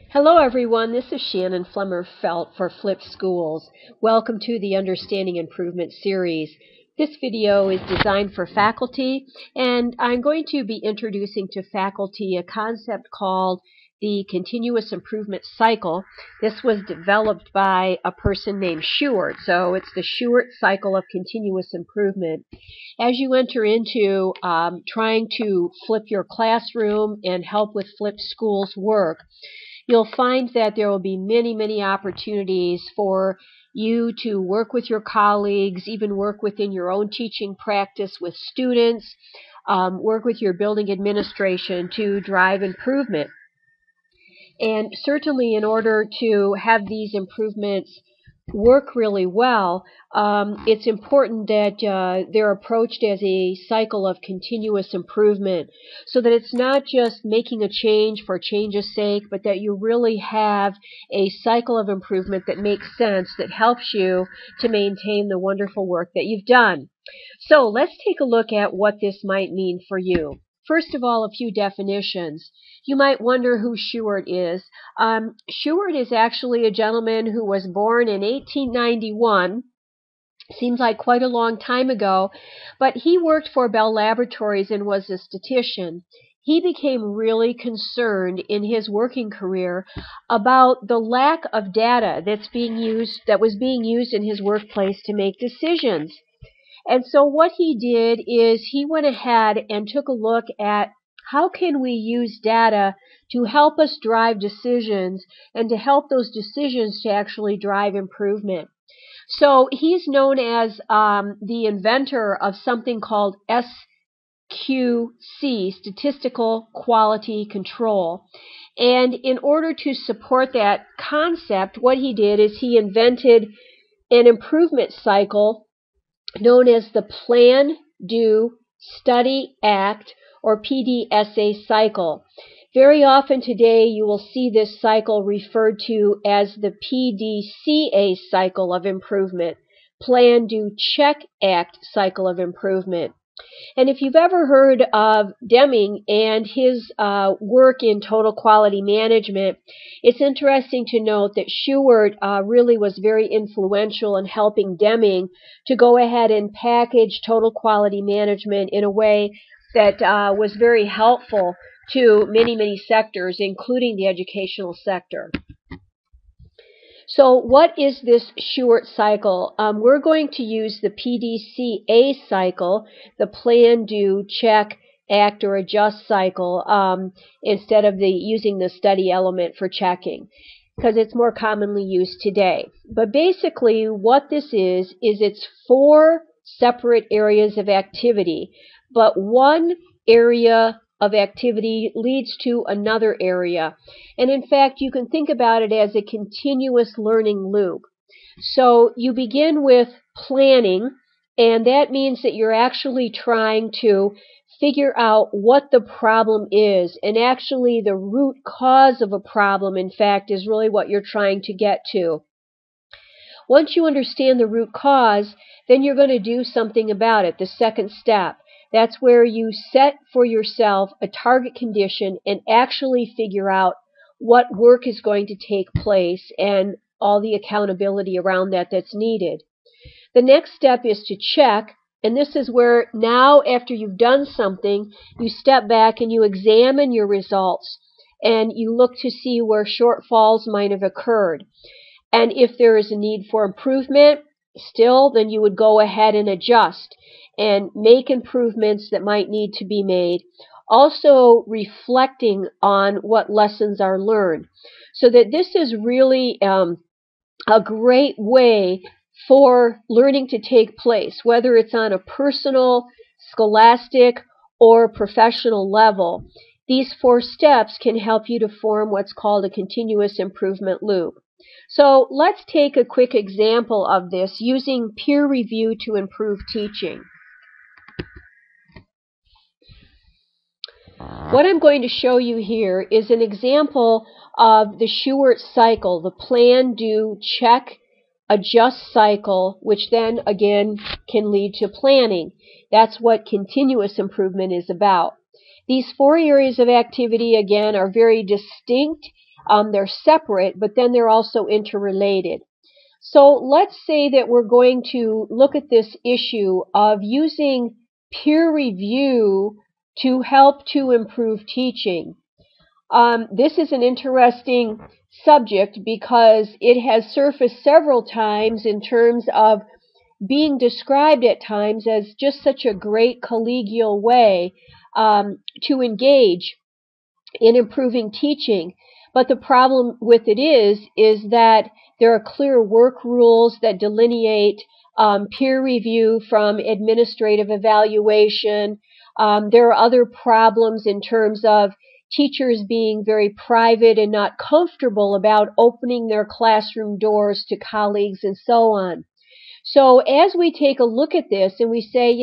Hello everyone, this is Shannon Flemmer-Felt for Flip Schools. Welcome to the Understanding Improvement series. This video is designed for faculty, and I'm going to be introducing to faculty a concept called the continuous improvement cycle. This was developed by a person named Shewhart, so it's the Shewhart Cycle of Continuous Improvement. As you enter into trying to flip your classroom and help with Flip Schools work, you'll find that there will be many opportunities for you to work with your colleagues, even work within your own teaching practice with students, work with your building administration to drive improvement. And certainly in order to have these improvements work really well, it's important that they're approached as a cycle of continuous improvement, so that it's not just making a change for change's sake, but that you really have a cycle of improvement that makes sense, that helps you to maintain the wonderful work that you've done. So let's take a look at what this might mean for you. First of all, a few definitions. You might wonder who Shewhart is. Shewhart is actually a gentleman who was born in 1891. Seems like quite a long time ago, but he worked for Bell Laboratories and was a statistician. He became really concerned in his working career about the lack of data that was being used in his workplace to make decisions. And so what he did is he went ahead and took a look at how can we use data to help us drive decisions and to help those decisions to actually drive improvement. So he's known as the inventor of something called SQC, Statistical Quality Control. And in order to support that concept, what he did is he invented an improvement cycle known as the Plan, Do, Study, Act, or PDSA cycle. Very often today you will see this cycle referred to as the PDCA cycle of improvement, Plan, Do, Check, Act cycle of improvement. And if you've ever heard of Deming and his work in total quality management, it's interesting to note that Shewhart really was very influential in helping Deming to go ahead and package total quality management in a way that was very helpful to many sectors, including the educational sector. So what is this Shewhart cycle? We're going to use the PDCA cycle, the Plan, Do, Check, Act, or Adjust cycle, instead of using the study element for checking, because it's more commonly used today. But basically what this is it's 4 separate areas of activity, but one area of activity leads to another area. And in fact, you can think about it as a continuous learning loop. So you begin with planning, and that means that you're actually trying to figure out what the problem is. And actually the root cause of a problem, in fact, is really what you're trying to get to. Once you understand the root cause, then you're going to do something about it, the second step. That's where you set for yourself a target condition and actually figure out what work is going to take place and all the accountability around that that's needed. The next step is to check, and this is where now after you've done something, you step back and you examine your results and you look to see where shortfalls might have occurred. And if there is a need for improvement, still, then you would go ahead and adjust and make improvements that might need to be made. Also reflecting on what lessons are learned. So that this is really a great way for learning to take place, whether it's on a personal, scholastic, or professional level. These 4 steps can help you to form what's called a continuous improvement loop. So let's take a quick example of this using peer review to improve teaching. What I'm going to show you here is an example of the Shewhart cycle, the Plan, Do, Check, Adjust cycle, which then again can lead to planning. That's what continuous improvement is about. These 4 areas of activity again are very distinct They're separate, but then they're also interrelated. So let's say that we're going to look at this issue of using peer review to help to improve teaching. This is an interesting subject because it has surfaced several times in terms of being described at times as just such a great collegial way to engage in improving teaching. But the problem with it is that there are clear work rules that delineate peer review from administrative evaluation. There are other problems in terms of teachers being very private and not comfortable about opening their classroom doors to colleagues and so on. So as we take a look at this and we say,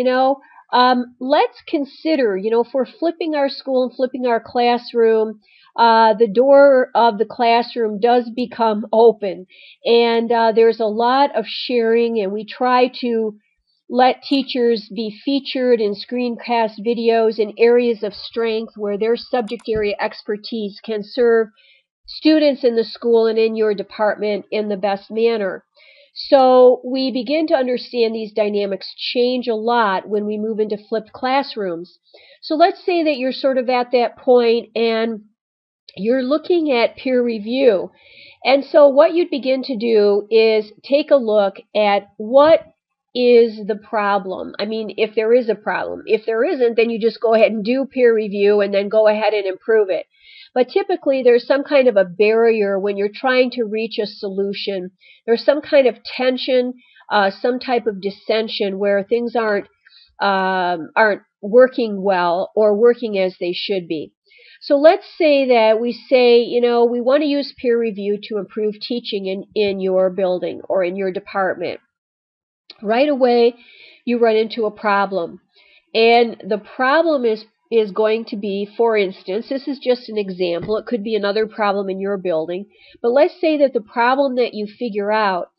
let's consider, if we're flipping our school and flipping our classroom, the door of the classroom does become open, and there's a lot of sharing, and we try to let teachers be featured in screencast videos in areas of strength where their subject area expertise can serve students in the school and in your department in the best manner. So we begin to understand these dynamics change a lot when we move into flipped classrooms. So let's say that you're sort of at that point and you're looking at peer review. And so what you'd begin to do is take a look at what is the problem. I mean, if there is a problem. If there isn't, then you just go ahead and do peer review and then go ahead and improve it. But typically there's some kind of a barrier when you're trying to reach a solution. There's some kind of tension, some type of dissension where things aren't working well or working as they should be. So let's say that we say, we want to use peer review to improve teaching in your building or in your department. Right away, you run into a problem. And the problem is going to be, for instance, this is just an example. It could be another problem in your building. But let's say that the problem that you figure out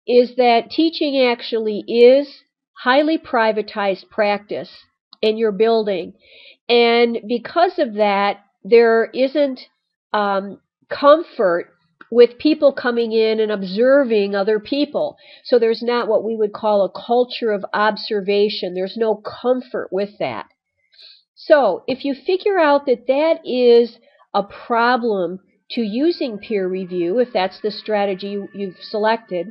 is that teaching actually is highly privatized practice in your building. And because of that, there isn't comfort with people coming in and observing other people. So there's not what we would call a culture of observation. There's no comfort with that. So if you figure out that that is a problem to using peer review, if that's the strategy you've selected,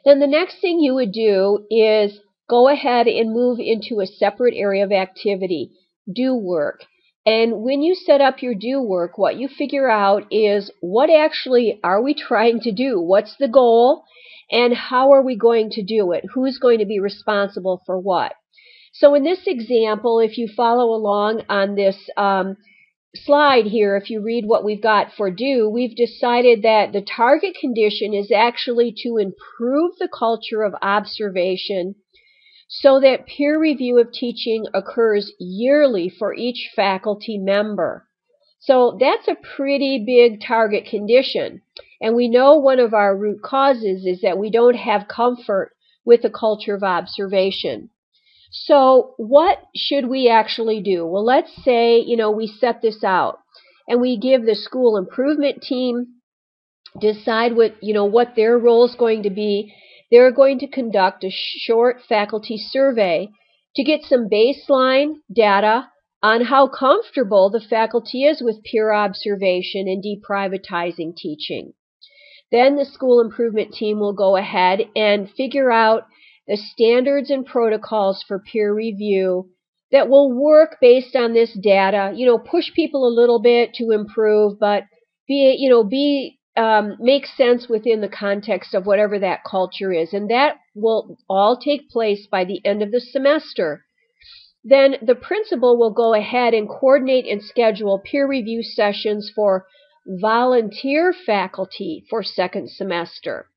then the next thing you would do is go ahead and move into a separate area of activity, do work. And when you set up your do work, what you figure out is what actually are we trying to do? What's the goal? And how are we going to do it? Who's going to be responsible for what? So in this example, if you follow along on this slide here, if you read what we've got for do, we've decided that the target condition is actually to improve the culture of observation so that peer review of teaching occurs yearly for each faculty member. So that's a pretty big target condition. And we know one of our root causes is that we don't have comfort with a culture of observation. So what should we actually do? Well, let's say, we set this out and we give the school improvement team decide what their role is going to be. They're going to conduct a short faculty survey to get some baseline data on how comfortable the faculty is with peer observation and deprivatizing teaching. Then the school improvement team will go ahead and figure out the standards and protocols for peer review that will work based on this data, push people a little bit to improve, but make sense within the context of whatever that culture is. And that will all take place by the end of the semester. Then the principal will go ahead and coordinate and schedule peer review sessions for volunteer faculty for second semester.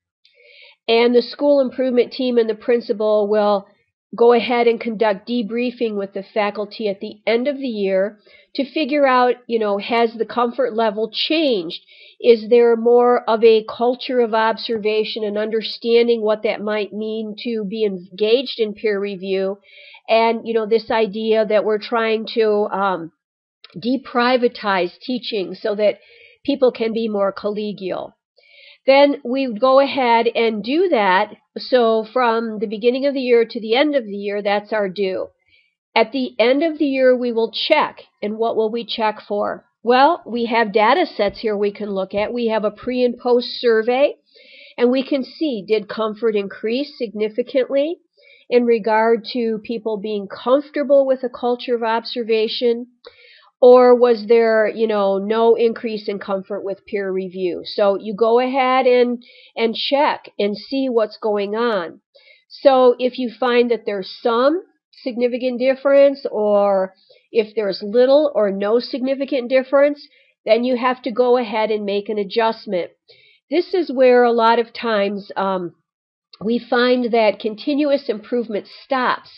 And the school improvement team and the principal will go ahead and conduct debriefing with the faculty at the end of the year to figure out, has the comfort level changed? Is there more of a culture of observation and understanding what that might mean to be engaged in peer review? And, this idea that we're trying to deprivatize teaching so that people can be more collegial. Then we go ahead and do that. So from the beginning of the year to the end of the year, that's our due. At the end of the year, we will check. And what will we check for? Well, we have data sets here we can look at. We have a pre and post survey, and we can see, did comfort increase significantly in regard to people being comfortable with a culture of observation? Or was there, no increase in comfort with peer review? So you go ahead and check and see what's going on. So if you find that there's some significant difference, or if there's little or no significant difference, then you have to go ahead and make an adjustment. This is where a lot of times we find that continuous improvement stops.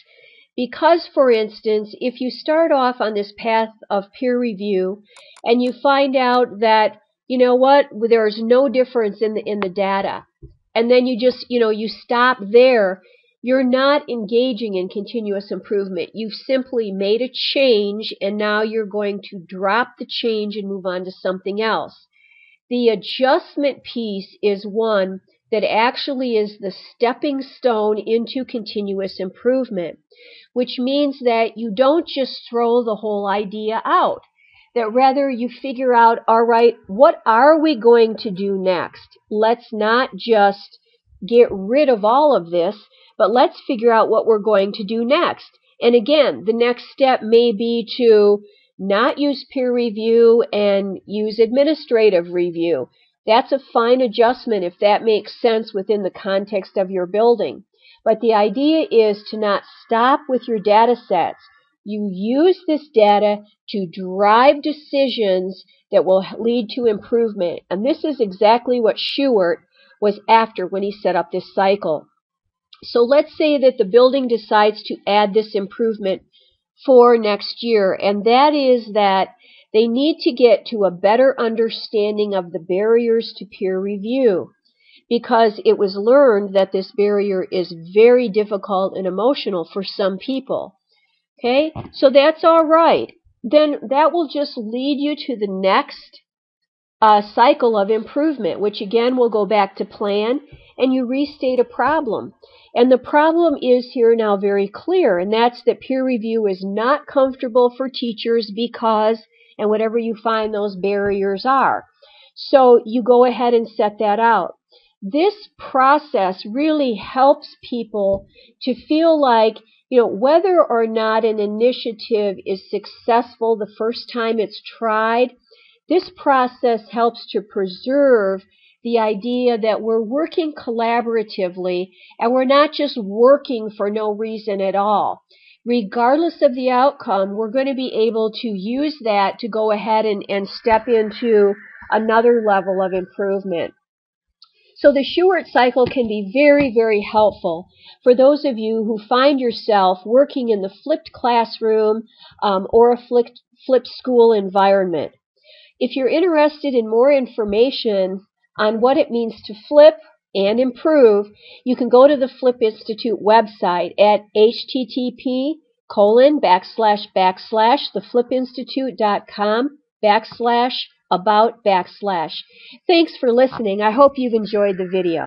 Because, for instance, if you start off on this path of peer review and you find out that, there's no difference in the data, and then you just, you stop there, you're not engaging in continuous improvement. You've simply made a change, and now you're going to drop the change and move on to something else. The adjustment piece is one that actually is the stepping stone into continuous improvement, which means that you don't just throw the whole idea out, that rather you figure out, all right, what are we going to do next? Let's not just get rid of all of this, but let's figure out what we're going to do next. And again, the next step may be to not use peer review and use administrative review. That's a fine adjustment if that makes sense within the context of your building. But the idea is to not stop with your data sets. You use this data to drive decisions that will lead to improvement. And this is exactly what Shewhart was after when he set up this cycle. So let's say that the building decides to add this improvement for next year, and that is that they need to get to a better understanding of the barriers to peer review, because it was learned that this barrier is very difficult and emotional for some people. Okay, so that's all right. Then that will just lead you to the next cycle of improvement, which again will go back to plan, and you restate a problem. And the problem is here now very clear, and that's that peer review is not comfortable for teachers because, and whatever you find those barriers are. So you go ahead and set that out. This process really helps people to feel like, whether or not an initiative is successful the first time it's tried, this process helps to preserve the idea that we're working collaboratively and we're not just working for no reason at all. Regardless of the outcome, we're going to be able to use that to go ahead and step into another level of improvement. So the Shewhart cycle can be very, very helpful for those of you who find yourself working in the flipped classroom or a flipped school environment. If you're interested in more information on what it means to flip and improve, you can go to the Flip Institute website at http://theflipinstitute.com/about/. Thanks for listening. I hope you've enjoyed the video.